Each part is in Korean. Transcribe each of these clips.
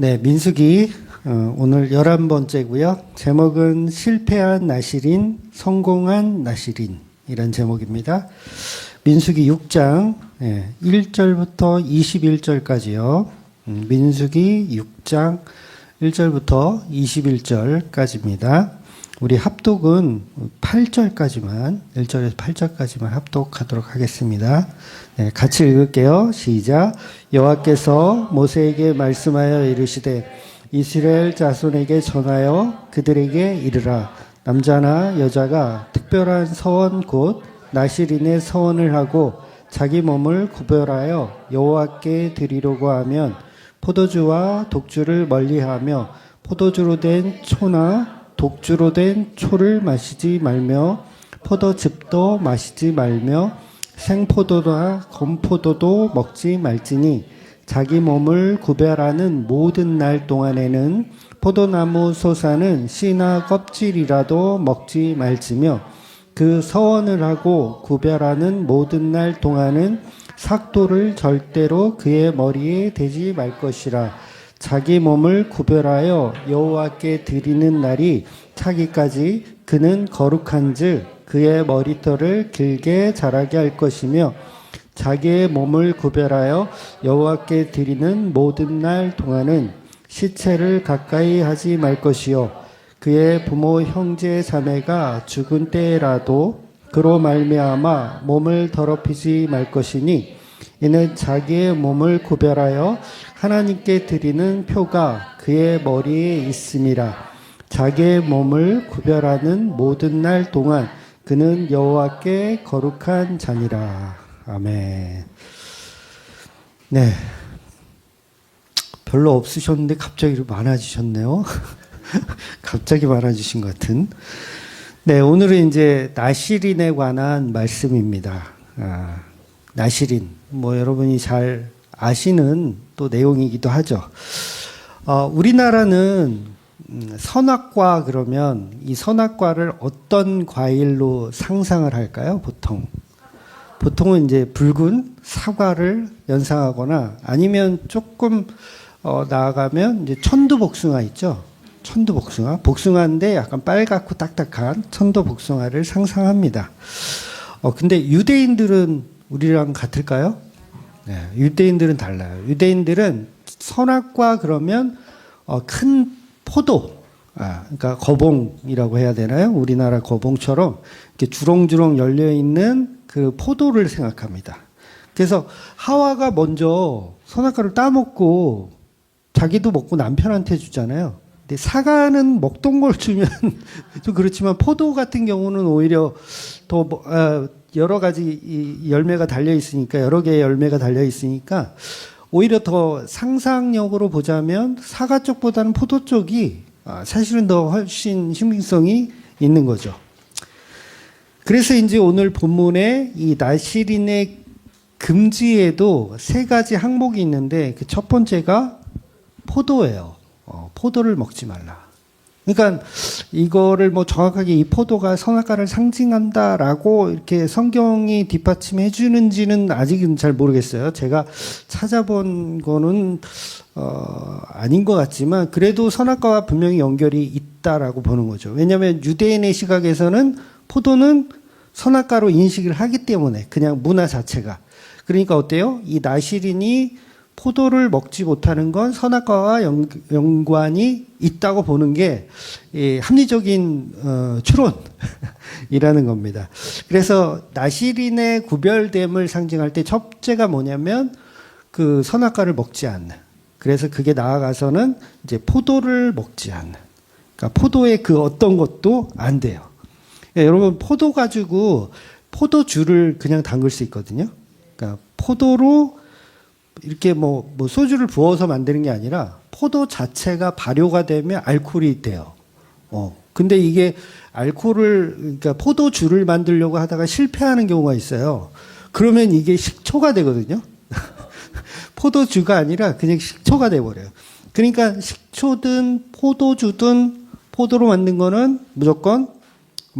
네, 민수기 오늘 11번째고요. 제목은 실패한 나실인, 성공한 나실인이란 제목입니다. 민수기 6장 1절부터 21절까지요. 민수기 6장 1절부터 21절까지입니다. 우리 합독은 8절까지만, 1절에서 8절까지만 합독하도록 하겠습니다. 네, 같이 읽을게요. 시작. 여호와께서 모세에게 말씀하여 이르시되 이스라엘 자손에게 전하여 그들에게 이르라. 남자나 여자가 특별한 서원 곧 나실인의 서원을 하고 자기 몸을 구별하여 여호와께 드리려고 하면 포도주와 독주를 멀리하며 포도주로 된 초나 독주로 된 초를 마시지 말며 포도즙도 마시지 말며 생포도나 건포도도 먹지 말지니 자기 몸을 구별하는 모든 날 동안에는 포도나무 솟아는 씨나 껍질이라도 먹지 말지며 그 서원을 하고 구별하는 모든 날 동안은 삭도를 절대로 그의 머리에 대지 말 것이라. 자기 몸을 구별하여 여호와께 드리는 날이 차기까지 그는 거룩한즉 그의 머리털을 길게 자라게 할 것이며 자기의 몸을 구별하여 여호와께 드리는 모든 날 동안은 시체를 가까이 하지 말 것이요 그의 부모 형제 자매가 죽은 때라도 그로 말미암아 몸을 더럽히지 말 것이니 이는 자기의 몸을 구별하여 하나님께 드리는 표가 그의 머리에 있음이라. 자기의 몸을 구별하는 모든 날 동안 그는 여호와께 거룩한 자니라. 아멘. 네, 별로 없으셨는데 갑자기 많아지셨네요. 갑자기 많아지신 것 같은. 네, 오늘은 이제 나실인에 관한 말씀입니다. 나실인, 여러분이 잘 아시는 또 내용이기도 하죠. 우리나라는 선악과 그러면 이 선악과를 어떤 과일로 상상을 할까요? 보통은 이제 붉은 사과를 연상하거나 아니면 조금 나아가면 이제 천두복숭아 있죠. 천두복숭아, 복숭아인데 약간 빨갛고 딱딱한 천두복숭아를 상상합니다. 근데 유대인들은 우리랑 같을까요? 네, 유대인들은 달라요. 유대인들은 선악과 그러면 큰 포도, 그러니까 거봉이라고 해야 되나요? 우리나라 거봉처럼 이렇게 주렁주렁 열려 있는 그 포도를 생각합니다. 그래서 하와가 먼저 선악과를 따먹고 자기도 먹고 남편한테 주잖아요. 근데 사과는 먹던 걸 주면 좀 그렇지만 포도 같은 경우는 오히려 더 여러 가지 열매가 달려 있으니까 여러 개의 열매가 달려 있으니까 오히려 더 상상력으로 보자면 사과 쪽보다는 포도 쪽이 사실은 더 훨씬 신빙성이 있는 거죠. 그래서 이제 오늘 본문에 이 나실인의 금지에도 세 가지 항목이 있는데 그 첫 번째가 포도예요. 포도를 먹지 말라. 그러니까 이거를 정확하게 이 포도가 선악과를 상징한다라고 이렇게 성경이 뒷받침해 주는지는 아직은 잘 모르겠어요. 제가 찾아본 거는 아닌 것 같지만 그래도 선악과와 분명히 연결이 있다라고 보는 거죠. 왜냐하면 유대인의 시각에서는 포도는 선악과로 인식을 하기 때문에 그냥 문화 자체가. 그러니까 어때요? 이 나실인이 포도를 먹지 못하는 건 선악과와 연관이 있다고 보는 게 합리적인 추론이라는 겁니다. 그래서 나실인의 구별됨을 상징할 때 첫째가 뭐냐면 그 선악과를 먹지 않는. 그래서 그게 나아가서는 이제 포도를 먹지 않는. 그러니까 포도의 그 어떤 것도 안 돼요. 여러분 포도 가지고 포도주를 그냥 담글 수 있거든요. 그러니까 포도로 이렇게 소주를 부어서 만드는 게 아니라 포도 자체가 발효가 되면 알코올이 돼요. 근데 이게 그러니까 포도주를 만들려고 하다가 실패하는 경우가 있어요. 그러면 이게 식초가 되거든요. 포도주가 아니라 그냥 식초가 돼버려요. 그러니까 식초든 포도주든 포도로 만든 거는 무조건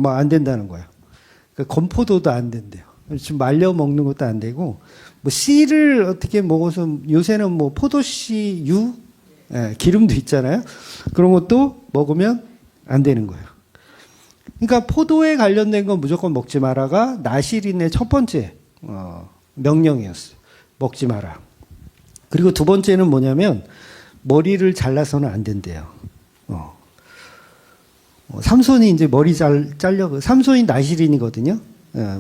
안 된다는 거예요. 그러니까 건포도도 안 된대요. 지금 말려 먹는 것도 안 되고, 씨를 어떻게 먹어서 요새는 포도씨유 예, 기름도 있잖아요. 그런 것도 먹으면 안 되는 거예요. 그러니까 포도에 관련된 건 무조건 먹지 마라가 나시린의 첫 번째 명령이었어요. 먹지 마라. 그리고 두 번째는 뭐냐면 머리를 잘라서는 안 된대요. 삼손이 이제 머리 잘려, 삼손이 나시린이거든요.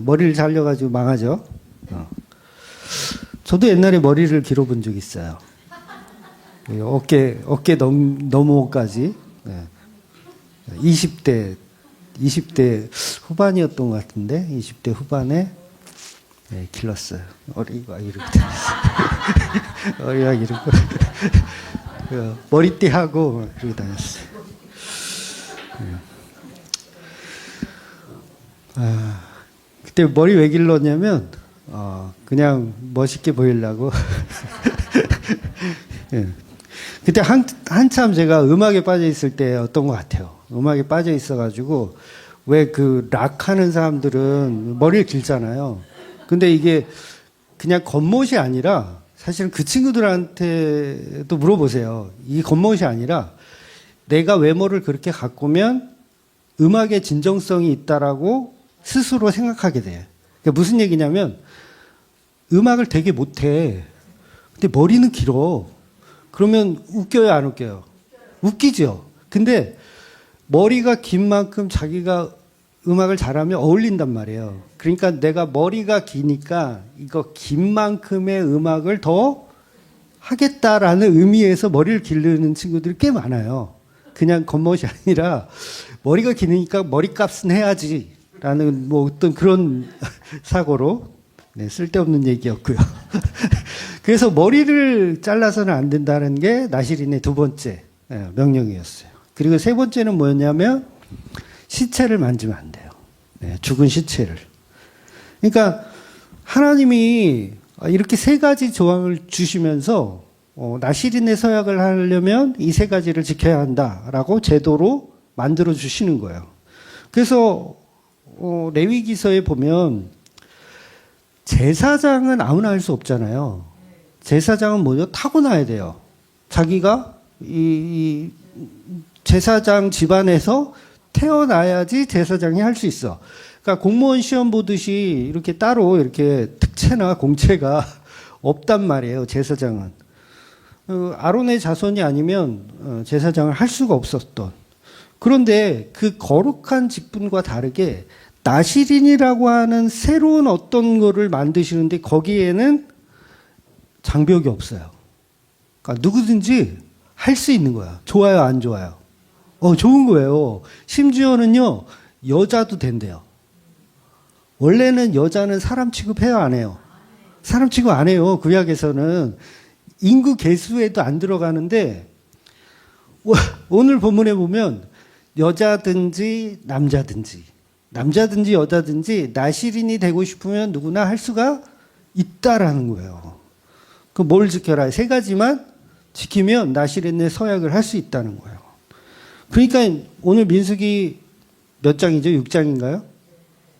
머리를 잘려가지고 망하죠. 저도 옛날에 머리를 길어본 적 있어요. 어깨 넘어까지. 20대 후반이었던 것 같은데, 20대 후반에 길렀어요. 머리가 이렇게 다녔어요. 머리가 이렇게. 머리띠 하고 이렇게 다녔어요. 그때 머리 왜 길렀냐면, 그냥 멋있게 보이려고. 예. 그때 한참 제가 음악에 빠져 있을 때였던 것 같아요. 음악에 빠져 있어가지고, 왜 그 락 하는 사람들은 머리를 길잖아요. 근데 이게 그냥 겉멋이 아니라, 사실은 그 친구들한테도 물어보세요. 이 겉멋이 아니라, 내가 외모를 그렇게 가꾸면 음악의 진정성이 있다라고 스스로 생각하게 돼. 그러니까 무슨 얘기냐면, 음악을 되게 못해. 근데 머리는 길어. 그러면 웃겨요, 안 웃겨요? 웃기죠. 근데 머리가 긴 만큼 자기가 음악을 잘하면 어울린단 말이에요. 그러니까 내가 머리가 기니까 이거 긴 만큼의 음악을 더 하겠다라는 의미에서 머리를 기르는 친구들이 꽤 많아요. 그냥 겉멋이 아니라 머리가 기니까 머리값은 해야지라는 뭐 어떤 그런 사고로 쓸데없는 얘기였고요. 그래서 머리를 잘라서는 안 된다는 게 나시린의 두 번째 명령이었어요. 그리고 세 번째는 뭐였냐면 시체를 만지면 안 돼요. 죽은 시체를. 그러니까 하나님이 이렇게 세 가지 조항을 주시면서 나시린의 서약을 하려면 이 세 가지를 지켜야 한다라고 제도로 만들어 주시는 거예요. 그래서 레위기서에 보면 제사장은 아무나 할 수 없잖아요. 제사장은 뭐죠? 타고나야 돼요. 자기가 이 제사장 집안에서 태어나야지 제사장이 할 수 있어. 그러니까 공무원 시험 보듯이 이렇게 따로 이렇게 특채나 공채가 없단 말이에요. 제사장은. 아론의 자손이 아니면 제사장을 할 수가 없었던. 그런데 그 거룩한 직분과 다르게 나시린이라고 하는 새로운 어떤 거를 만드시는데 거기에는 장벽이 없어요. 그러니까 누구든지 할 수 있는 거야. 좋아요, 안 좋아요? 좋은 거예요. 심지어는요, 여자도 된대요. 원래는 여자는 사람 취급해요, 안 해요? 사람 취급 안 해요. 구약에서는. 인구 계수에도 안 들어가는데, 오늘 본문에 보면, 여자든지 남자든지 여자든지 나시린이 되고 싶으면 누구나 할 수가 있다라는 거예요. 그 뭘 지켜라? 세 가지만 지키면 나시린의 서약을 할 수 있다는 거예요. 그러니까 오늘 민수기 몇 장이죠? 6장인가요?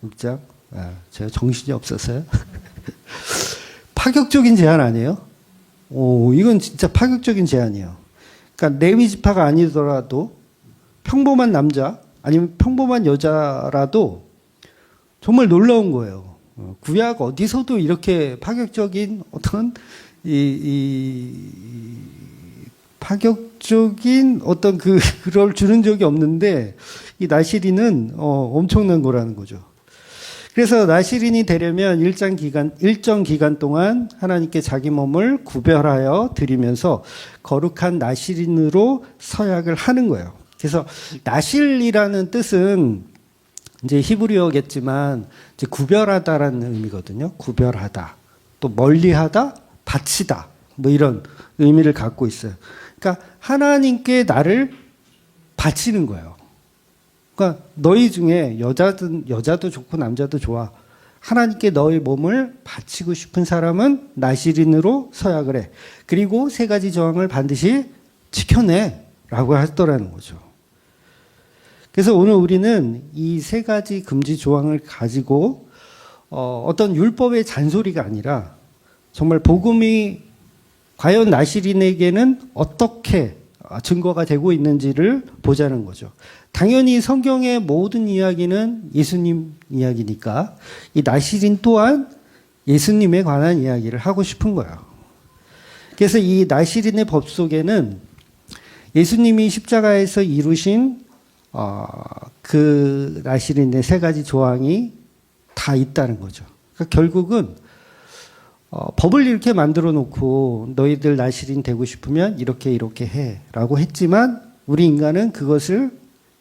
6장? 제가 정신이 없어서요. 파격적인 제안 아니에요? 이건 진짜 파격적인 제안이에요. 그러니까 레위 지파가 아니더라도 평범한 남자 아니면 평범한 여자라도 정말 놀라운 거예요. 구약 어디서도 이렇게 파격적인 어떤 파격적인 어떤 그걸 주는 적이 없는데 이 나시린은 엄청난 거라는 거죠. 그래서 나시린이 되려면 일정 기간 동안 하나님께 자기 몸을 구별하여 드리면서 거룩한 나시린으로 서약을 하는 거예요. 그래서 나실이라는 뜻은 이제 히브리어겠지만 이제 구별하다라는 의미거든요. 구별하다, 또 멀리하다, 바치다, 뭐 이런 의미를 갖고 있어요. 그러니까 하나님께 나를 바치는 거예요. 그러니까 너희 중에 여자도 좋고 남자도 좋아. 하나님께 너의 몸을 바치고 싶은 사람은 나시린으로 서약을 해. 그리고 세 가지 조항을 반드시 지켜내라고 하더라는 거죠. 그래서 오늘 우리는 이 세 가지 금지 조항을 가지고 어떤 율법의 잔소리가 아니라 정말 복음이 과연 나시린에게는 어떻게 증거가 되고 있는지를 보자는 거죠. 당연히 성경의 모든 이야기는 예수님 이야기니까 이 나시린 또한 예수님에 관한 이야기를 하고 싶은 거예요. 그래서 이 나시린의 법 속에는 예수님이 십자가에서 이루신 그 나시린의 세 가지 조항이 다 있다는 거죠. 그러니까 결국은 법을 이렇게 만들어 놓고 너희들 나시린 되고 싶으면 이렇게 이렇게 해라고 했지만 우리 인간은 그것을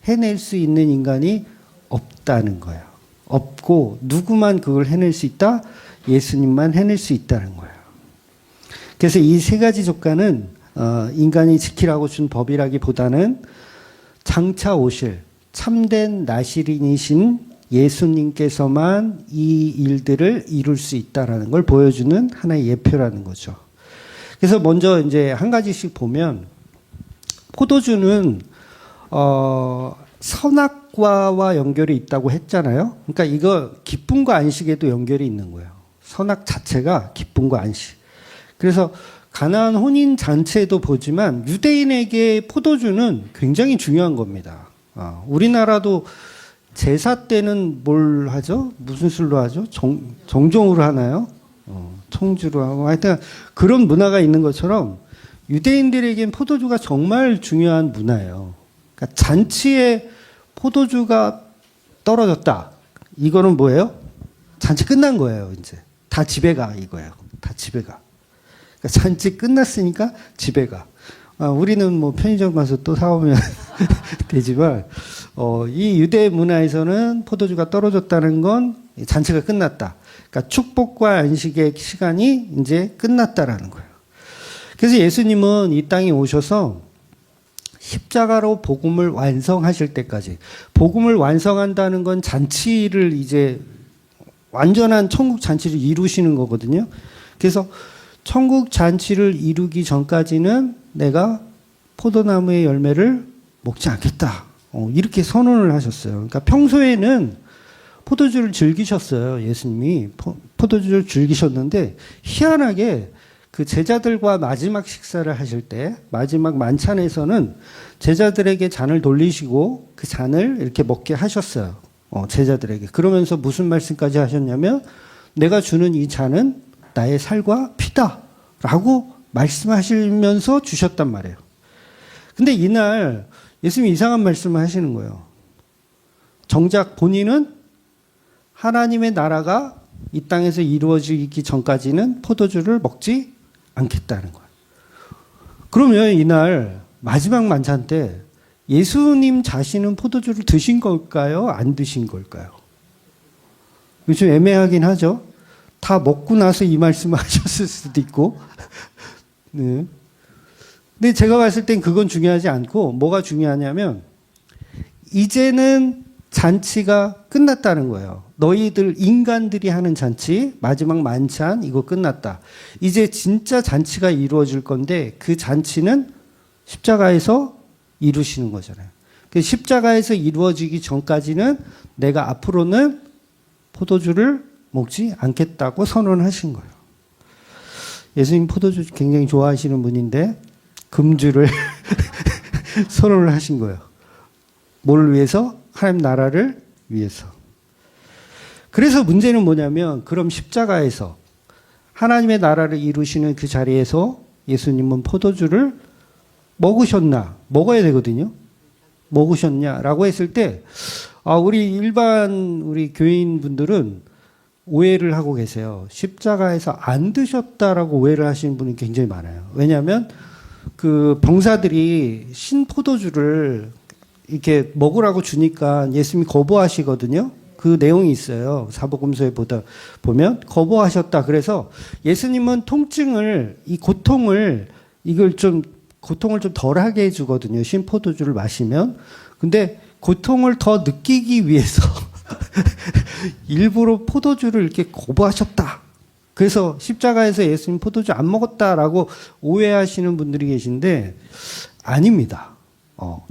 해낼 수 있는 인간이 없다는 거예요. 없고 누구만 그걸 해낼 수 있다? 예수님만 해낼 수 있다는 거예요. 그래서 이 세 가지 조건은 인간이 지키라고 준 법이라기보다는 장차 오실 참된 나시린이신 예수님께서만 이 일들을 이룰 수 있다라는 걸 보여주는 하나의 예표라는 거죠. 그래서 먼저 이제 한 가지씩 보면 포도주는 선악과와 연결이 있다고 했잖아요. 그러니까 이거 기쁨과 안식에도 연결이 있는 거예요. 선악 자체가 기쁨과 안식. 그래서 가나안 혼인 잔치에도 보지만 유대인에게 포도주는 굉장히 중요한 겁니다. 우리나라도 제사 때는 뭘 하죠? 무슨 술로 하죠? 정종으로 하나요? 청주로 하고 하여튼 그런 문화가 있는 것처럼 유대인들에겐 포도주가 정말 중요한 문화예요. 그러니까 잔치에 포도주가 떨어졌다. 이거는 뭐예요? 잔치 끝난 거예요, 이제. 다 집에 가, 이거예요. 다 집에 가. 그러니까 잔치 끝났으니까 집에 가. 우리는 뭐 편의점 가서 또 사오면 되지만, 이 유대 문화에서는 포도주가 떨어졌다는 건 잔치가 끝났다. 그러니까 축복과 안식의 시간이 이제 끝났다라는 거예요. 그래서 예수님은 이 땅에 오셔서 십자가로 복음을 완성하실 때까지, 복음을 완성한다는 건 잔치를 이제 완전한 천국 잔치를 이루시는 거거든요. 그래서 천국 잔치를 이루기 전까지는 내가 포도나무의 열매를 먹지 않겠다. 이렇게 선언을 하셨어요. 그러니까 평소에는 포도주를 즐기셨어요. 예수님이 포도주를 즐기셨는데 희한하게 그 제자들과 마지막 식사를 하실 때 마지막 만찬에서는 제자들에게 잔을 돌리시고 그 잔을 이렇게 먹게 하셨어요. 제자들에게. 그러면서 무슨 말씀까지 하셨냐면 내가 주는 이 잔은 나의 살과 피다 라고 말씀하시면서 주셨단 말이에요. 근데 이날 예수님이 이상한 말씀을 하시는 거예요. 정작 본인은 하나님의 나라가 이 땅에서 이루어지기 전까지는 포도주를 먹지 않겠다는 거예요. 그러면 이날 마지막 만찬 때 예수님 자신은 포도주를 드신 걸까요? 안 드신 걸까요? 요즘 애매하긴 하죠. 다 먹고 나서 이 말씀을 하셨을 수도 있고. 네. 근데 제가 봤을 땐 그건 중요하지 않고 뭐가 중요하냐면 이제는 잔치가 끝났다는 거예요. 너희들 인간들이 하는 잔치, 마지막 만찬 이거 끝났다. 이제 진짜 잔치가 이루어질 건데 그 잔치는 십자가에서 이루시는 거잖아요. 그 십자가에서 이루어지기 전까지는 내가 앞으로는 포도주를 먹지 않겠다고 선언하신 거예요. 예수님 포도주 굉장히 좋아하시는 분인데 금주를 선언을 하신 거예요. 뭘 위해서? 하나님 나라를 위해서. 그래서 문제는 뭐냐면 그럼 십자가에서 하나님의 나라를 이루시는 그 자리에서 예수님은 포도주를 먹으셨나? 먹어야 되거든요. 먹으셨냐라고 했을 때 우리 교인분들은 오해를 하고 계세요. 십자가에서 안 드셨다라고 오해를 하시는 분이 굉장히 많아요. 왜냐하면 그 병사들이 신포도주를 이렇게 먹으라고 주니까 예수님이 거부하시거든요. 그 내용이 있어요. 사복음서에 보면 거부하셨다. 그래서 예수님은 이 고통을 좀 덜하게 해주거든요. 신포도주를 마시면. 근데 고통을 더 느끼기 위해서 일부러 포도주를 이렇게 거부하셨다. 그래서 십자가에서 예수님 포도주 안 먹었다라고 오해하시는 분들이 계신데 아닙니다.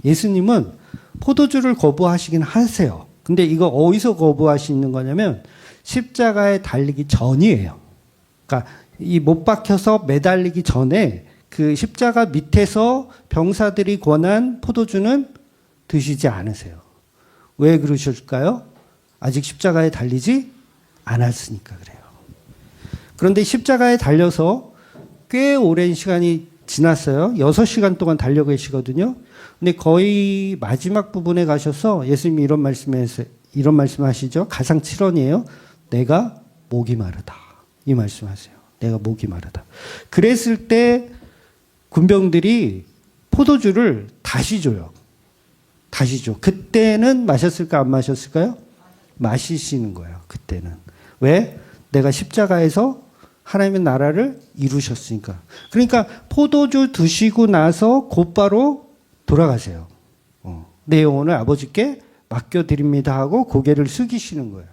예수님은 포도주를 거부하시긴 하세요. 근데 이거 어디서 거부하시는 거냐면 십자가에 달리기 전이에요. 그러니까 이 못 박혀서 매달리기 전에 그 십자가 밑에서 병사들이 권한 포도주는 드시지 않으세요. 왜 그러실까요? 아직 십자가에 달리지 않았으니까 그래요. 그런데 십자가에 달려서 꽤 오랜 시간이 지났어요. 6시간 동안 달려 계시거든요. 근데 거의 마지막 부분에 가셔서 예수님이 이런 말씀하시죠. 가상 7원이에요. 내가 목이 마르다. 이 말씀하세요. 내가 목이 마르다. 그랬을 때 군병들이 포도주를 다시 줘요. 다시 줘. 그때는 마셨을까 안 마셨을까요? 마시시는 거예요. 그때는. 왜? 내가 십자가에서 하나님의 나라를 이루셨으니까. 그러니까 포도주 드시고 나서 곧바로 돌아가세요. 내 영혼을 아버지께 맡겨드립니다 하고 고개를 숙이시는 거예요.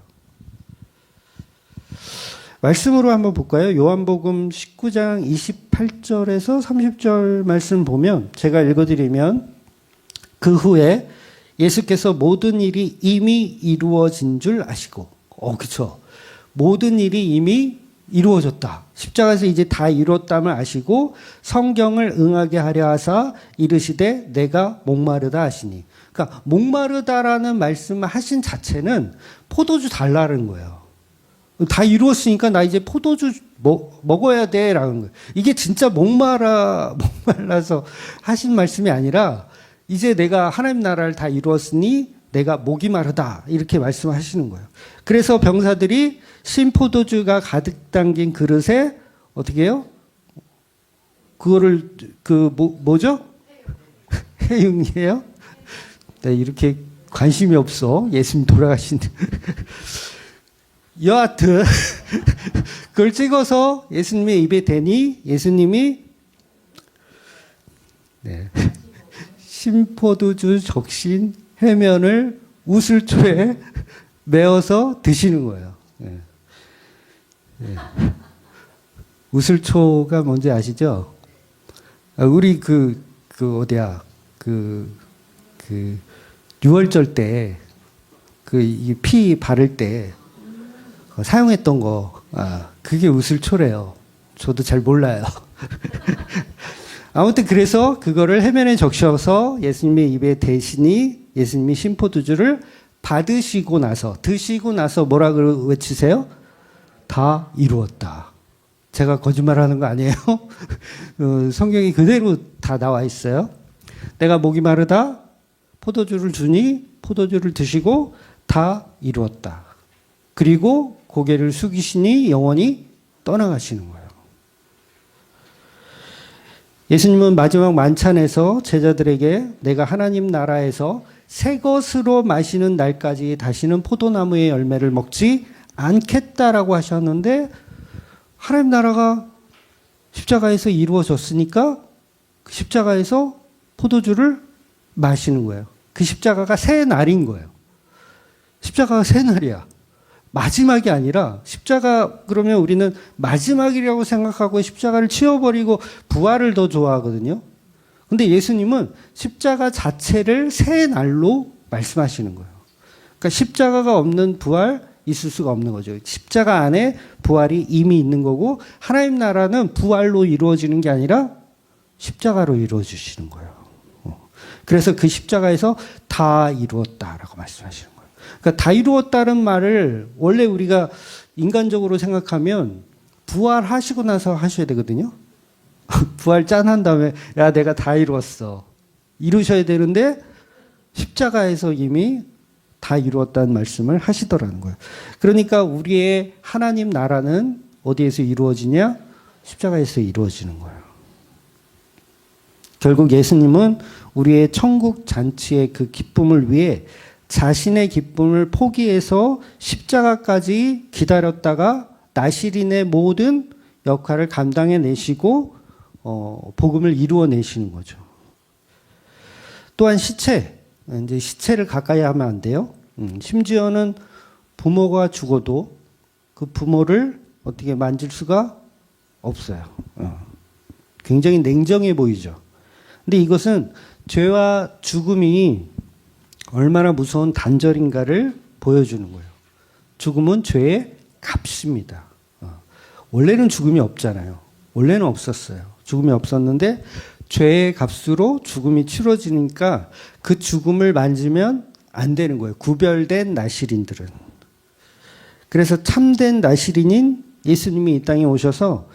말씀으로 한번 볼까요? 요한복음 19장 28절에서 30절 말씀 보면 제가 읽어드리면 그 후에 예수께서 모든 일이 이미 이루어진 줄 아시고 그쵸. 모든 일이 이미 이루어졌다. 십자가에서 이제 다 이루었다을 아시고 성경을 응하게 하려 하사 이르시되 내가 목마르다 하시니. 그러니까 목마르다라는 말씀을 하신 자체는 포도주 달라는 거예요. 다 이루었으니까 나 이제 포도주 먹어야 돼라는 거예요. 이게 진짜 목말라서 하신 말씀이 아니라 이제 내가 하나님 나라를 다 이루었으니 내가 목이 마르다 이렇게 말씀하시는 거예요. 그래서 병사들이 신포도주가 가득 담긴 그릇에 어떻게 해요? 그거를 뭐죠? 해육이에요? 네, 이렇게 관심이 없어. 예수님 돌아가신. 여하튼 그걸 찍어서 예수님의 입에 대니 예수님이 신포도주 적신 해면을 우슬초에 메어서 드시는 거예요. 우슬초가 뭔지 아시죠? 우리 어디야? 6월절 때 피 바를 때 사용했던 거, 그게 우슬초래요. 저도 잘 몰라요. 아무튼 그래서 그거를 해면에 적셔서 예수님의 입에 대시니 예수님이 신포도주를 받으시고 나서, 드시고 나서 뭐라고 외치세요? 다 이루었다. 제가 거짓말하는 거 아니에요? 성경이 그대로 다 나와 있어요. 내가 목이 마르다 포도주를 주니 포도주를 드시고 다 이루었다. 그리고 고개를 숙이시니 영원히 떠나가시는 거예요. 예수님은 마지막 만찬에서 제자들에게 내가 하나님 나라에서 새 것으로 마시는 날까지 다시는 포도나무의 열매를 먹지 않겠다라고 하셨는데 하나님 나라가 십자가에서 이루어졌으니까 그 십자가에서 포도주를 마시는 거예요. 그 십자가가 새 날인 거예요. 십자가가 새 날이야. 마지막이 아니라 십자가 그러면 우리는 마지막이라고 생각하고 십자가를 치워버리고 부활을 더 좋아하거든요. 근데 예수님은 십자가 자체를 새 날로 말씀하시는 거예요. 그러니까 십자가가 없는 부활 있을 수가 없는 거죠. 십자가 안에 부활이 이미 있는 거고 하나님 나라는 부활로 이루어지는 게 아니라 십자가로 이루어지시는 거예요. 그래서 그 십자가에서 다 이루었다라고 말씀하시는 거예요. 그러니까 다 이루었다는 말을 원래 우리가 인간적으로 생각하면 부활하시고 나서 하셔야 되거든요. 부활 짠한 다음에 야 내가 다 이루었어. 이루셔야 되는데 십자가에서 이미 다 이루었다는 말씀을 하시더라는 거예요. 그러니까 우리의 하나님 나라는 어디에서 이루어지냐? 십자가에서 이루어지는 거예요. 결국 예수님은 우리의 천국 잔치의 그 기쁨을 위해 자신의 기쁨을 포기해서 십자가까지 기다렸다가 나시린의 모든 역할을 감당해 내시고 복음을 이루어 내시는 거죠. 또한 이제 시체를 가까이 하면 안 돼요. 심지어는 부모가 죽어도 그 부모를 어떻게 만질 수가 없어요. 굉장히 냉정해 보이죠. 근데 이것은 죄와 죽음이 얼마나 무서운 단절인가를 보여주는 거예요. 죽음은 죄의 값입니다. 원래는 죽음이 없잖아요. 원래는 없었어요. 죽음이 없었는데 죄의 값으로 죽음이 치러지니까 그 죽음을 만지면 안 되는 거예요. 구별된 나실인들은. 그래서 참된 나실인인 예수님이 이 땅에 오셔서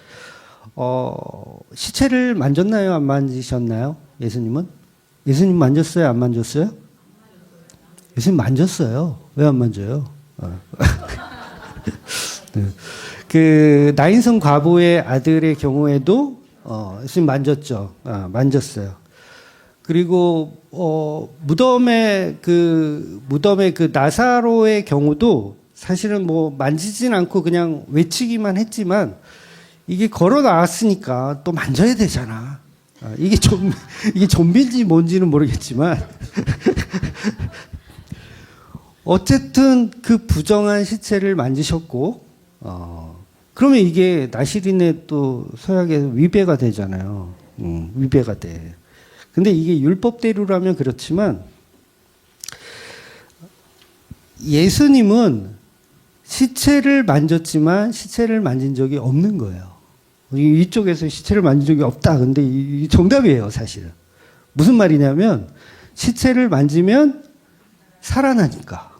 시체를 만졌나요? 안 만지셨나요? 예수님은? 예수님 만졌어요? 안 만졌어요? 예수님 만졌어요. 왜 안 만져요? 네. 그 나인성 과부의 아들의 경우에도 예수님 만졌죠. 만졌어요. 그리고 무덤의 그 나사로의 경우도 사실은 뭐 만지진 않고 그냥 외치기만 했지만 이게 걸어 나왔으니까 또 만져야 되잖아. 이게 좀비인지 뭔지는 모르겠지만 어쨌든 그 부정한 시체를 만지셨고 그러면 이게 나실인의 또 서약에서 위배가 되잖아요. 위배가 돼. 근데 이게 율법대로라면 그렇지만 예수님은 시체를 만졌지만 시체를 만진 적이 없는 거예요. 이쪽에서 시체를 만진 적이 없다. 근데 이 정답이에요, 사실은. 무슨 말이냐면 시체를 만지면 살아나니까.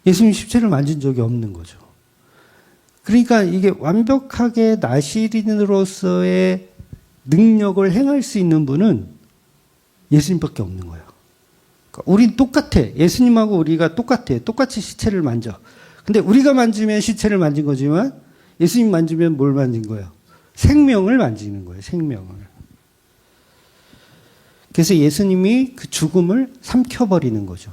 예수님 시체를 만진 적이 없는 거죠. 그러니까 이게 완벽하게 나실인으로서의 능력을 행할 수 있는 분은 예수님밖에 없는 거예요. 그러니까 우린 똑같아. 예수님하고 우리가 똑같아. 똑같이 시체를 만져. 근데 우리가 만지면 시체를 만진 거지만 예수님 만지면 뭘 만진 거예요? 생명을 만지는 거예요. 생명을. 그래서 예수님이 그 죽음을 삼켜버리는 거죠.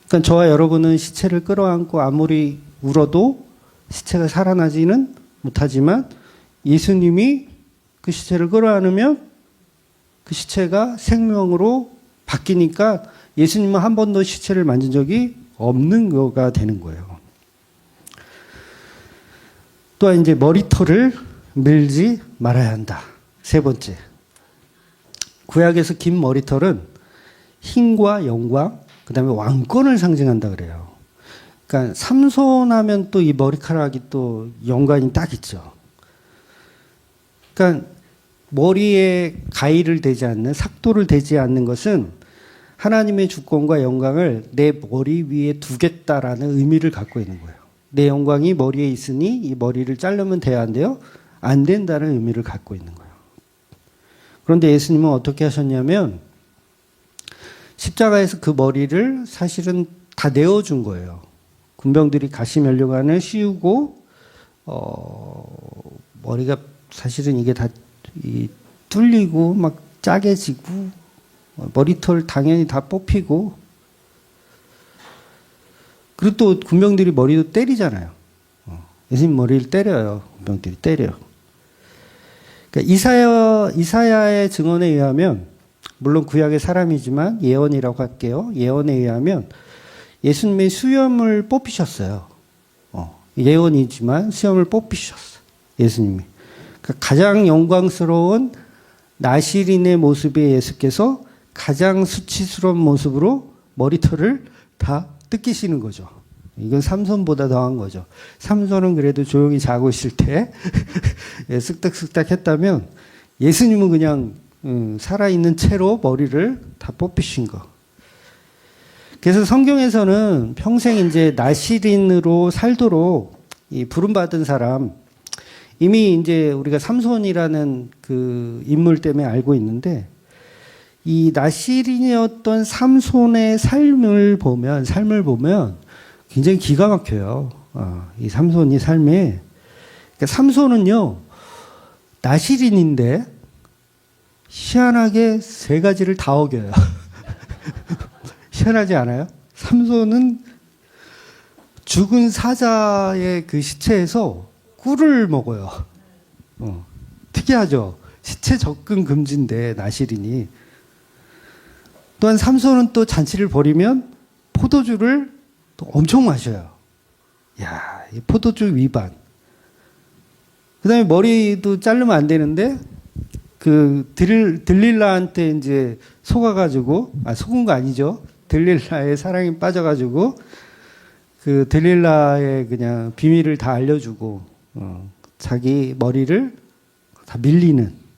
그러니까 저와 여러분은 시체를 끌어안고 아무리 울어도 시체가 살아나지는 못하지만 예수님이 그 시체를 끌어안으면 그 시체가 생명으로 바뀌니까 예수님은 한 번도 시체를 만진 적이 없는 거가 되는 거예요. 또한 이제 머리털을 밀지 말아야 한다. 세 번째. 구약에서 긴 머리털은 힘과 영광, 그 다음에 왕권을 상징한다 그래요. 그러니까 삼손하면 또 이 머리카락이 또 연관이 딱 있죠. 그러니까 머리에 가위를 대지 않는, 삭도를 대지 않는 것은 하나님의 주권과 영광을 내 머리 위에 두겠다라는 의미를 갖고 있는 거예요. 내 영광이 머리에 있으니 이 머리를 자르면 돼야 안 돼요? 안 된다는 의미를 갖고 있는 거예요. 그런데 예수님은 어떻게 하셨냐면 십자가에서 그 머리를 사실은 다 내어준 거예요. 군병들이 가시면류관을 씌우고 머리가 사실은 이게 다 뚫리고 막 짜게지고 머리털 당연히 다 뽑히고 그리고 또 군병들이 머리도 때리잖아요. 예수님 머리를 때려요. 군병들이 때려요. 그러니까 이사야의 증언에 의하면 물론 구약의 사람이지만 예언이라고 할게요. 예언에 의하면 예수님의 수염을 뽑히셨어요. 예언이지만 수염을 뽑히셨어요. 예수님이. 그러니까 가장 영광스러운 나실인의 모습의 예수께서 가장 수치스러운 모습으로 머리털을 다 뜯기시는 거죠. 이건 삼손보다 더한 거죠. 삼손은 그래도 조용히 자고 있을 때 쓱닥쓱닥 했다면 예수님은 그냥 살아있는 채로 머리를 다 뽑히신 거. 그래서 성경에서는 평생 이제 나실인으로 살도록 이 부름받은 사람, 이미 이제 우리가 삼손이라는 그 인물 때문에 알고 있는데, 이 나실인이었던 삼손의 삶을 보면 굉장히 기가 막혀요. 이 삼손이 삶에. 그러니까 삼손은요, 나실인인데, 희한하게 세 가지를 다 어겨요. 희한하지 않아요? 삼손은 죽은 사자의 그 시체에서 꿀을 먹어요. 특이하죠? 시체 접근 금지인데, 나실인이. 또한 삼손은 또 잔치를 벌이면 포도주를 또 엄청 마셔요. 야, 이 포도주 위반. 그 다음에 머리도 자르면 안 되는데, 그 들릴라한테 이제 속아가지고, 속은 거 아니죠. 들릴라의 사랑에 빠져가지고 그 들릴라의 그냥 비밀을 다 알려주고 자기 머리를 다 밀리는.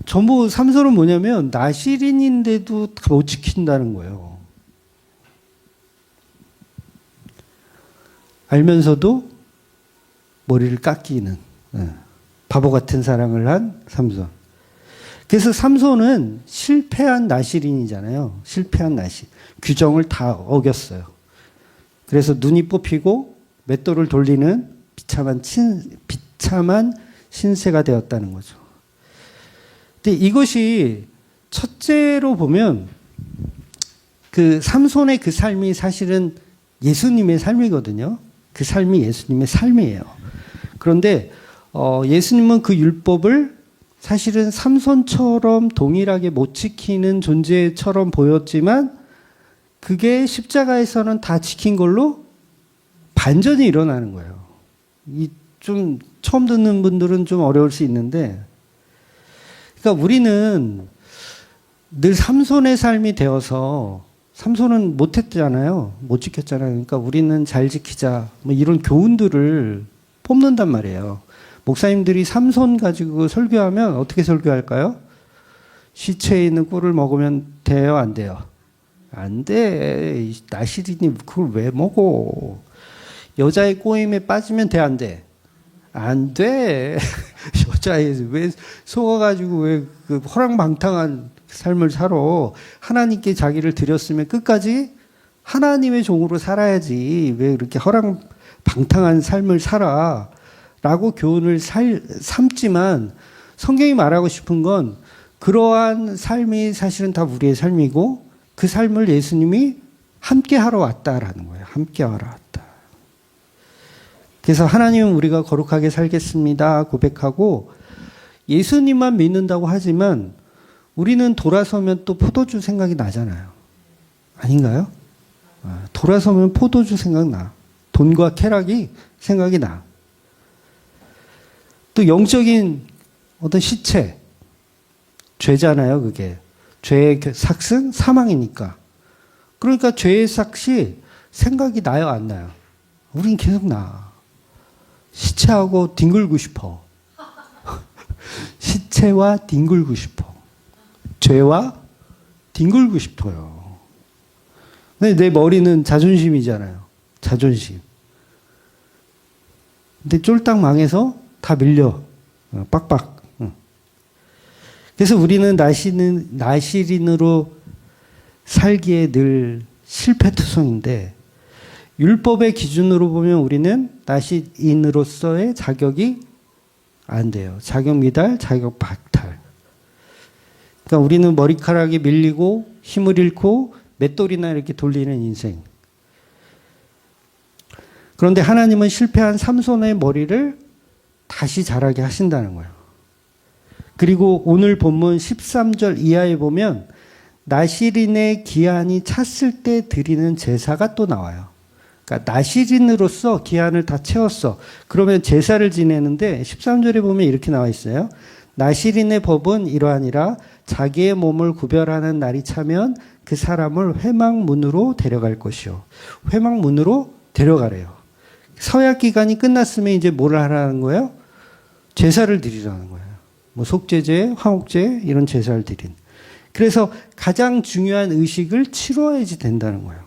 전부 삼손은 뭐냐면 나실인인데도 다 못 지킨다는 거예요. 알면서도 머리를 깎이는 바보 같은 사랑을 한 삼손. 그래서 삼손은 실패한 나실인이잖아요. 실패한 나실. 규정을 다 어겼어요. 그래서 눈이 뽑히고 맷돌을 돌리는 비참한 신세가 되었다는 거죠. 근데 이것이 첫째로 보면 그 삼손의 그 삶이 사실은 예수님의 삶이거든요. 그 삶이 예수님의 삶이에요. 그런데 예수님은 그 율법을 사실은 삼손처럼 동일하게 못 지키는 존재처럼 보였지만 그게 십자가에서는 다 지킨 걸로 반전이 일어나는 거예요. 이 좀 처음 듣는 분들은 좀 어려울 수 있는데, 그러니까 우리는 늘 삼손의 삶이 되어서 삼손은 못했잖아요. 못 지켰잖아요. 그러니까 우리는 잘 지키자. 뭐 이런 교훈들을 뽑는단 말이에요. 목사님들이 삼손 가지고 설교하면 어떻게 설교할까요? 시체에 있는 꿀을 먹으면 돼요? 안 돼요? 안 돼. 나실이니 그걸 왜 먹어? 여자의 꼬임에 빠지면 돼? 안 돼? 안 돼. 여자에 왜 속아가지고 왜 그 허랑방탕한 삶을 살아? 하나님께 자기를 드렸으면 끝까지 하나님의 종으로 살아야지. 왜 이렇게 허랑방탕한 삶을 살아? 라고 교훈을 삼지만 성경이 말하고 싶은 건 그러한 삶이 사실은 다 우리의 삶이고 그 삶을 예수님이 함께 하러 왔다라는 거예요. 함께 하러 왔다. 그래서 하나님은 우리가 거룩하게 살겠습니다 고백하고 예수님만 믿는다고 하지만 우리는 돌아서면 또 포도주 생각이 나잖아요. 아닌가요? 돌아서면 포도주 생각나. 돈과 쾌락이 생각이 나. 또 영적인 어떤 시체, 죄잖아요, 그게. 죄의 삭은 사망이니까. 그러니까 죄의 삭이 생각이 나요, 안 나요? 우린 계속 나. 시체하고 뒹굴고 싶어. 시체와 뒹굴고 싶어. 죄와 뒹굴고 싶어요. 근데 내 머리는 자존심이잖아요. 자존심. 근데 쫄딱 망해서 다 밀려. 빡빡. 그래서 우리는 나실인으로 살기에 늘 실패투성인데 율법의 기준으로 보면 우리는 나실인으로서의 자격이 안 돼요. 자격 미달, 자격 박탈. 그러니까 우리는 머리카락이 밀리고 힘을 잃고 맷돌이나 이렇게 돌리는 인생. 그런데 하나님은 실패한 삼손의 머리를 다시 자라게 하신다는 거예요. 그리고 오늘 본문 13절 이하에 보면 나실인의 기한이 찼을 때 드리는 제사가 또 나와요. 그러니까 나실인으로서 기한을 다 채웠어. 그러면 제사를 지내는데 13절에 보면 이렇게 나와 있어요. 나실인의 법은 이러하니라 자기의 몸을 구별하는 날이 차면 그 사람을 회막문으로 데려갈 것이요. 회막문으로 데려가래요. 서약 기간이 끝났으면 이제 뭘 하라는 거예요? 제사를 드리라는 거예요. 뭐 속죄제, 화목제 이런 제사를 드린. 그래서 가장 중요한 의식을 치러야지 된다는 거예요.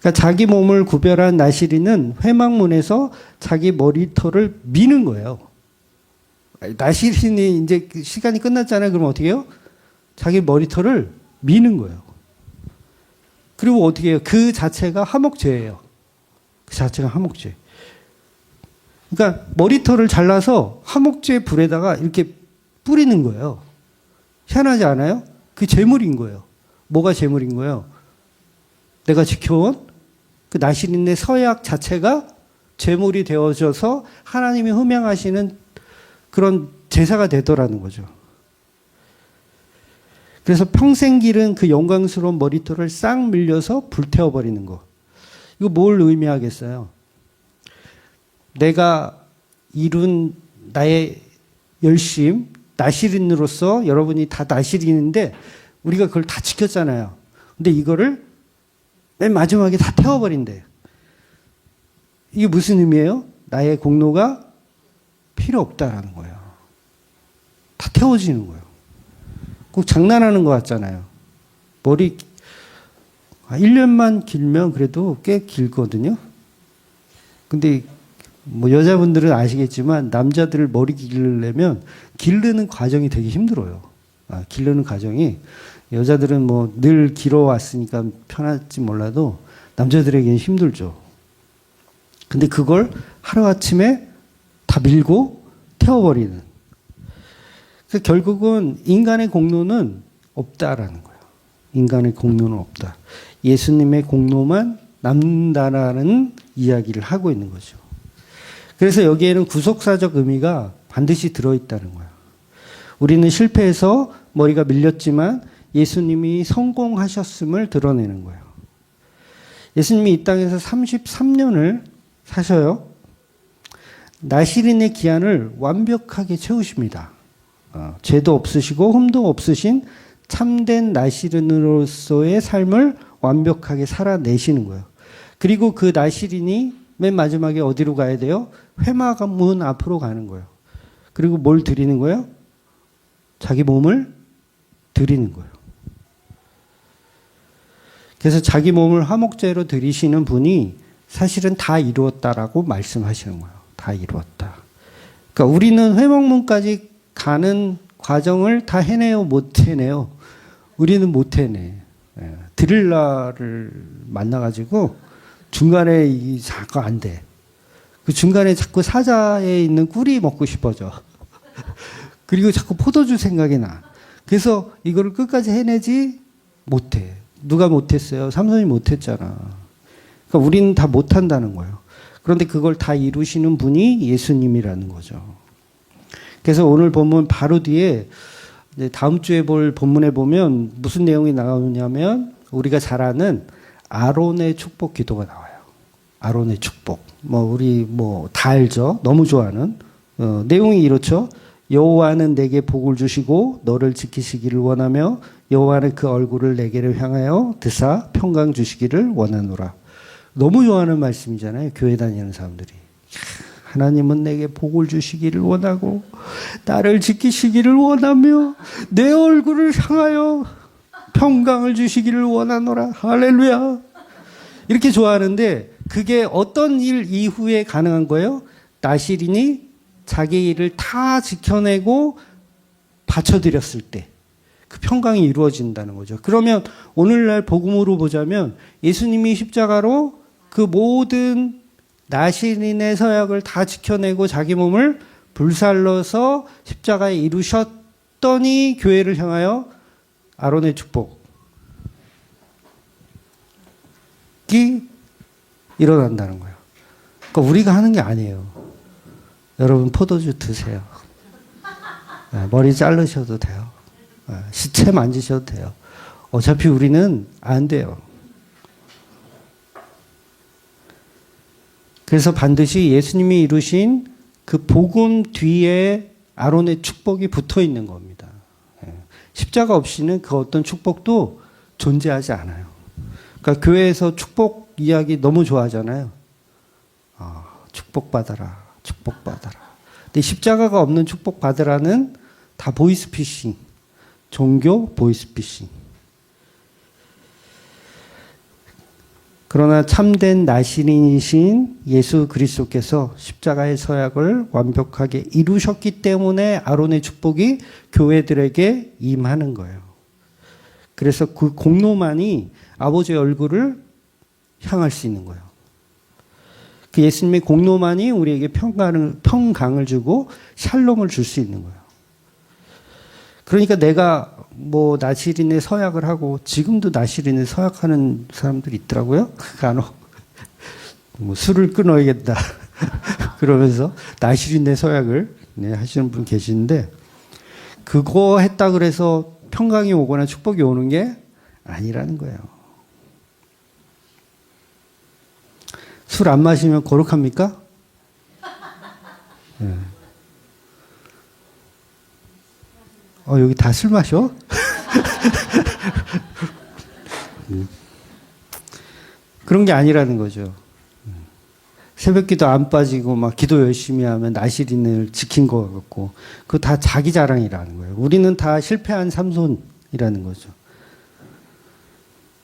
그러니까 자기 몸을 구별한 나실인은 회막문에서 자기 머리털을 미는 거예요. 나실인이 이제 시간이 끝났잖아요. 그럼 어떻게 해요? 자기 머리털을 미는 거예요. 그리고 어떻게 해요? 그 자체가 화목제예요. 그 자체가 화목제. 그러니까 머리털을 잘라서 화목제 불에다가 이렇게 뿌리는 거예요. 희한하지 않아요? 그게 제물인 거예요. 뭐가 제물인 거예요? 내가 지켜온 그 나실인의 서약 자체가 제물이 되어져서 하나님이 흠양하시는 그런 제사가 되더라는 거죠. 그래서 평생 기른 그 영광스러운 머리털을 싹 밀려서 불태워버리는 거. 이거 뭘 의미하겠어요? 내가 이룬 나의 열심, 나실인으로서 여러분이 다 나실인인데 우리가 그걸 다 지켰잖아요. 근데 이거를 맨 마지막에 다 태워버린대. 이게 무슨 의미예요? 나의 공로가 필요 없다라는 거예요. 다 태워지는 거예요. 꼭 장난하는 것 같잖아요. 머리 1년만 길면 그래도 꽤 길거든요. 근데 뭐 여자분들은 아시겠지만 남자들을 머리 기르려면 기르는 과정이 되게 힘들어요. 기르는 과정이 여자들은 뭐 늘 길어왔으니까 편할지 몰라도 남자들에게는 힘들죠. 근데 그걸 하루아침에 다 밀고 태워버리는. 그래서 결국은 인간의 공로는 없다라는 거예요. 인간의 공로는 없다. 예수님의 공로만 남는다라는 이야기를 하고 있는 거죠. 그래서 여기에는 구속사적 의미가 반드시 들어있다는 거예요. 우리는 실패해서 머리가 밀렸지만 예수님이 성공하셨음을 드러내는 거예요. 예수님이 이 땅에서 33년을 사셔요. 나시린의 기한을 완벽하게 채우십니다. 죄도 없으시고 흠도 없으신 참된 나시린으로서의 삶을 완벽하게 살아내시는 거예요. 그리고 그 나시린이 맨 마지막에 어디로 가야 돼요? 회막문 앞으로 가는 거예요. 그리고 뭘 드리는 거예요? 자기 몸을 드리는 거예요. 그래서 자기 몸을 화목제로 드리시는 분이 사실은 다 이루었다라고 말씀하시는 거예요. 다 이루었다. 그러니까 우리는 회막문까지 가는 과정을 다 해내요? 못 해내요? 우리는 못 해내. 드릴라를 만나가지고 중간에 자꾸 안 돼. 그 중간에 자꾸 사자에 있는 꿀이 먹고 싶어져. 그리고 자꾸 포도주 생각이 나. 그래서 이거를 끝까지 해내지 못해. 누가 못했어요? 삼손이 못했잖아. 그러니까 우리는 다 못한다는 거예요. 그런데 그걸 다 이루시는 분이 예수님이라는 거죠. 그래서 오늘 본문 바로 뒤에 이제 다음 주에 볼 본문에 보면 무슨 내용이 나오냐면 우리가 잘 아는 아론의 축복 기도가 나와요. 아론의 축복. 우리 다 알죠. 너무 좋아하는 내용이 이렇죠. 여호와는 내게 복을 주시고 너를 지키시기를 원하며 여호와는 그 얼굴을 내게를 향하여 드사 평강 주시기를 원하노라. 너무 좋아하는 말씀이잖아요. 교회 다니는 사람들이. 하나님은 내게 복을 주시기를 원하고 나를 지키시기를 원하며 내 얼굴을 향하여 평강을 주시기를 원하노라. 할렐루야. 이렇게 좋아하는데 그게 어떤 일 이후에 가능한 거예요? 나시린이 자기 일을 다 지켜내고 바쳐드렸을 때 그 평강이 이루어진다는 거죠. 그러면 오늘날 복음으로 보자면 예수님이 십자가로 그 모든 나시린의 서약을 다 지켜내고 자기 몸을 불살러서 십자가에 이루셨더니 교회를 향하여 아론의 축복이 일어난다는 거예요. 그러니까 우리가 하는 게 아니에요. 여러분 포도주 드세요. 머리 자르셔도 돼요. 시체 만지셔도 돼요. 어차피 우리는 안 돼요. 그래서 반드시 예수님이 이루신 그 복음 뒤에 아론의 축복이 붙어 있는 겁니다. 십자가 없이는 그 어떤 축복도 존재하지 않아요. 그러니까 교회에서 축복 이야기 너무 좋아하잖아요. 축복받아라. 축복받아라. 근데 십자가가 없는 축복받으라는 다 보이스피싱. 종교 보이스피싱. 그러나 참된 나시린이신 예수 그리스도께서 십자가의 서약을 완벽하게 이루셨기 때문에 아론의 축복이 교회들에게 임하는 거예요. 그래서 그 공로만이 아버지의 얼굴을 향할 수 있는 거예요. 그 예수님의 공로만이 우리에게 평강을 주고 샬롬을 줄 수 있는 거예요. 그러니까 내가 나시린의 서약을 하고 지금도 나시린의 서약하는 사람들이 있더라고요. 간혹 술을 끊어야겠다 그러면서 나시린의 서약을 하시는 분 계시는데 그거 했다 그래서 평강이 오거나 축복이 오는 게 아니라는 거예요. 술 안 마시면 거룩합니까? 네. 여기 다 술 마셔? 그런 게 아니라는 거죠. 새벽기도 안 빠지고 막 기도 열심히 하면 나시린을 지킨 것 같고 그거 다 자기 자랑이라는 거예요. 우리는 다 실패한 삼손이라는 거죠.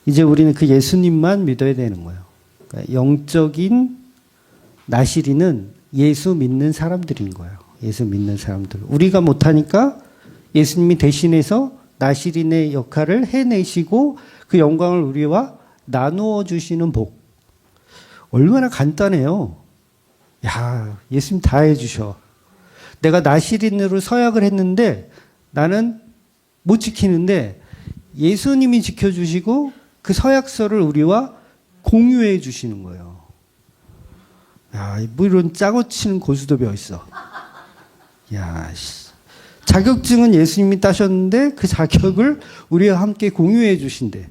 이제 우리는 그 예수님만 믿어야 되는 거예요. 그러니까 영적인 나시린은 예수 믿는 사람들인 거예요. 예수 믿는 사람들. 우리가 못하니까 예수님이 대신해서 나시린의 역할을 해내시고 그 영광을 우리와 나누어 주시는 복. 얼마나 간단해요. 야, 예수님 다 해주셔. 내가 나시린으로 서약을 했는데 나는 못 지키는데 예수님이 지켜주시고 그 서약서를 우리와 공유해 주시는 거예요. 야, 뭐 이런 짜고 치는 고수도 배워 있어. 야, 자격증은 예수님이 따셨는데 그 자격을 우리와 함께 공유해 주신대.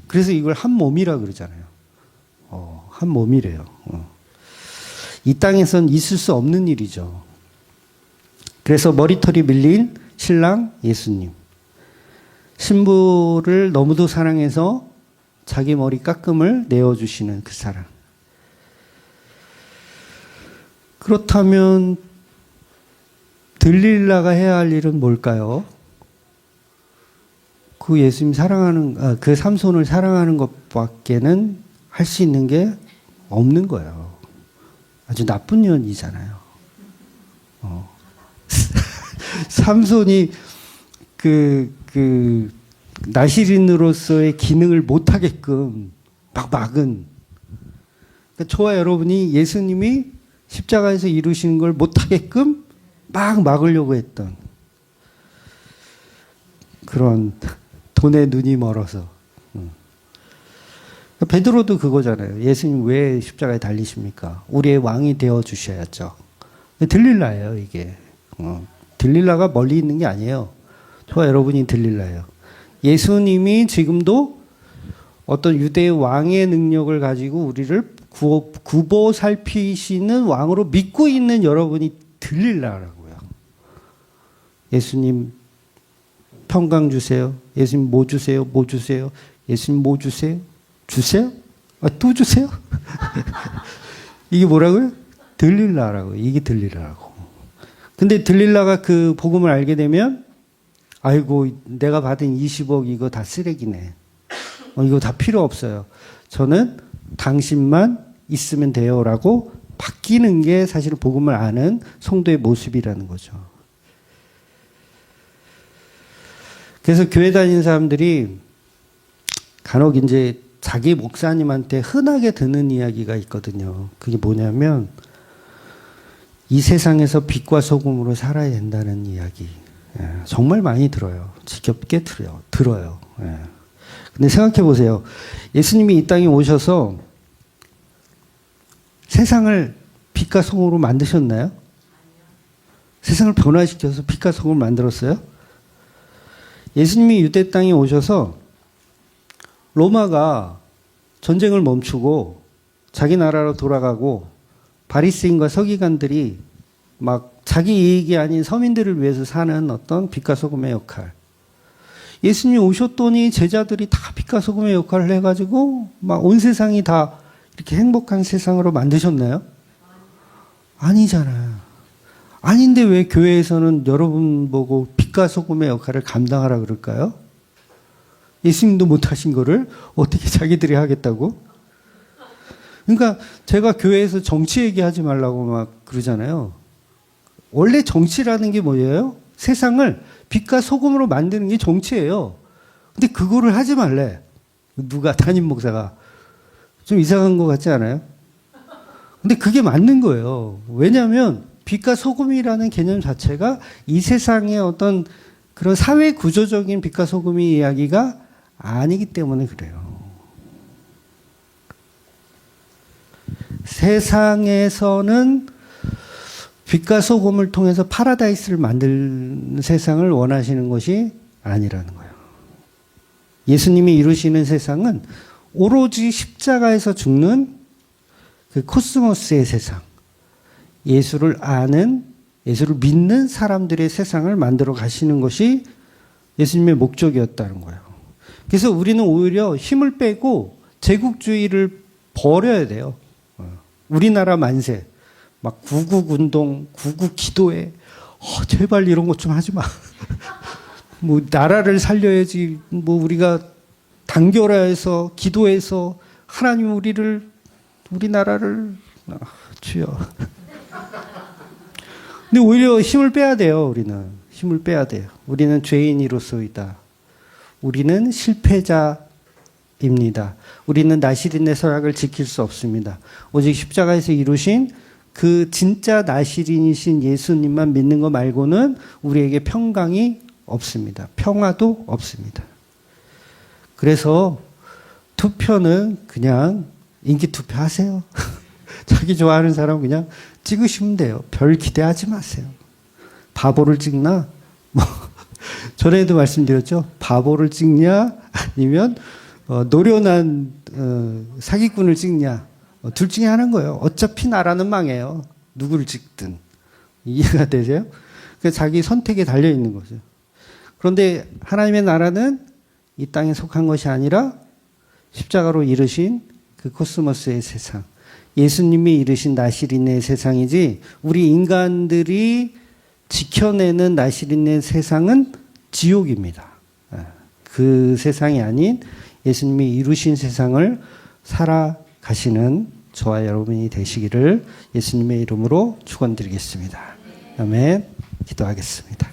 그래서 이걸 한 몸이라 그러잖아요. 한 몸이래요. 이 땅에선 있을 수 없는 일이죠. 그래서 머리털이 밀린 신랑 예수님. 신부를 너무도 사랑해서 자기 머리 깎음을 내어주시는 그 사랑. 그렇다면 들릴라가 해야 할 일은 뭘까요? 그 예수님 사랑하는, 그 삼손을 사랑하는 것밖에는 할 수 있는 게 없는 거예요. 아주 나쁜 년이잖아요. 삼손이 나시린으로서의 기능을 못하게끔 막 막은. 그러니까 저와 여러분이 예수님이 십자가에서 이루시는 걸 못하게끔 막 막으려고 했던 그런 돈에 눈이 멀어서. 베드로도 그거잖아요. 예수님 왜 십자가에 달리십니까? 우리의 왕이 되어 주셔야죠. 들릴라예요, 이게. 들릴라가 멀리 있는 게 아니에요. 저와 여러분이 들릴라예요. 예수님이 지금도 어떤 유대의 왕의 능력을 가지고 우리를 굽어 살피시는 왕으로 믿고 있는 여러분이 들릴라라고요. 예수님 평강 주세요. 예수님 뭐 주세요? 뭐 주세요? 예수님 뭐 주세요? 주세요? 또 주세요? 이게 뭐라고요? 들릴라라고. 이게 들릴라라고. 근데 들릴라가 그 복음을 알게 되면 아이고 내가 받은 20억 이거 다 쓰레기네. 이거 다 필요 없어요. 저는 당신만 있으면 돼요라고 바뀌는 게 사실 복음을 아는 성도의 모습이라는 거죠. 그래서 교회 다니는 사람들이 간혹 이제 자기 목사님한테 흔하게 듣는 이야기가 있거든요. 그게 뭐냐면 이 세상에서 빛과 소금으로 살아야 된다는 이야기. 정말 많이 들어요. 지겹게 들어요. 근데 생각해 보세요. 예수님이 이 땅에 오셔서 세상을 빛과 소금으로 만드셨나요? 세상을 변화시켜서 빛과 소금을 만들었어요? 예수님이 유대 땅에 오셔서 로마가 전쟁을 멈추고 자기 나라로 돌아가고 바리새인과 서기관들이 막 자기 이익이 아닌 서민들을 위해서 사는 어떤 빛과 소금의 역할. 예수님 오셨더니 제자들이 다 빛과 소금의 역할을 해가지고 막 온 세상이 다 이렇게 행복한 세상으로 만드셨나요? 아니잖아요. 아닌데 왜 교회에서는 여러분 보고 빛과 소금의 역할을 감당하라 그럴까요? 예수님도 못하신 거를 어떻게 자기들이 하겠다고? 그러니까 제가 교회에서 정치 얘기하지 말라고 막 그러잖아요. 원래 정치라는 게 뭐예요? 세상을 빛과 소금으로 만드는 게 정치예요. 근데 그거를 하지 말래. 누가 담임 목사가. 좀 이상한 것 같지 않아요? 근데 그게 맞는 거예요. 왜냐하면 빛과 소금이라는 개념 자체가 이 세상의 어떤 그런 사회 구조적인 빛과 소금의 이야기가 아니기 때문에 그래요. 세상에서는 빛과 소금을 통해서 파라다이스를 만드는 세상을 원하시는 것이 아니라는 거예요. 예수님이 이루시는 세상은 오로지 십자가에서 죽는 그 코스모스의 세상, 예수를 아는, 예수를 믿는 사람들의 세상을 만들어 가시는 것이 예수님의 목적이었다는 거예요. 그래서 우리는 오히려 힘을 빼고 제국주의를 버려야 돼요. 우리나라 만세, 막 구국운동, 구국기도회, 제발 이런 것 좀 하지 마. 뭐 나라를 살려야지. 뭐 우리가 단결해서 기도해서 하나님 우리나라를 주여. 근데 오히려 힘을 빼야 돼요. 우리는 힘을 빼야 돼요. 우리는 죄인이로서이다. 우리는 실패자입니다. 우리는 나시린의 서약을 지킬 수 없습니다. 오직 십자가에서 이루신 그 진짜 나시린이신 예수님만 믿는 거 말고는 우리에게 평강이 없습니다. 평화도 없습니다. 그래서 투표는 그냥 인기 투표하세요. 자기 좋아하는 사람 그냥 찍으시면 돼요. 별 기대하지 마세요. 바보를 찍나? 뭐 전에도 말씀드렸죠. 바보를 찍냐? 아니면 노련한 사기꾼을 찍냐? 둘 중에 하나인 거예요. 어차피 나라는 망해요. 누구를 찍든. 이해가 되세요? 그러니까 자기 선택에 달려 있는 거죠. 그런데 하나님의 나라는 이 땅에 속한 것이 아니라 십자가로 이루신 그 코스모스의 세상, 예수님이 이루신 나시린의 세상이지, 우리 인간들이 지켜내는 나시린의 세상은 지옥입니다. 그 세상이 아닌 예수님이 이루신 세상을 살아가시는 저와 여러분이 되시기를 예수님의 이름으로 축원드리겠습니다. 아멘. 기도하겠습니다.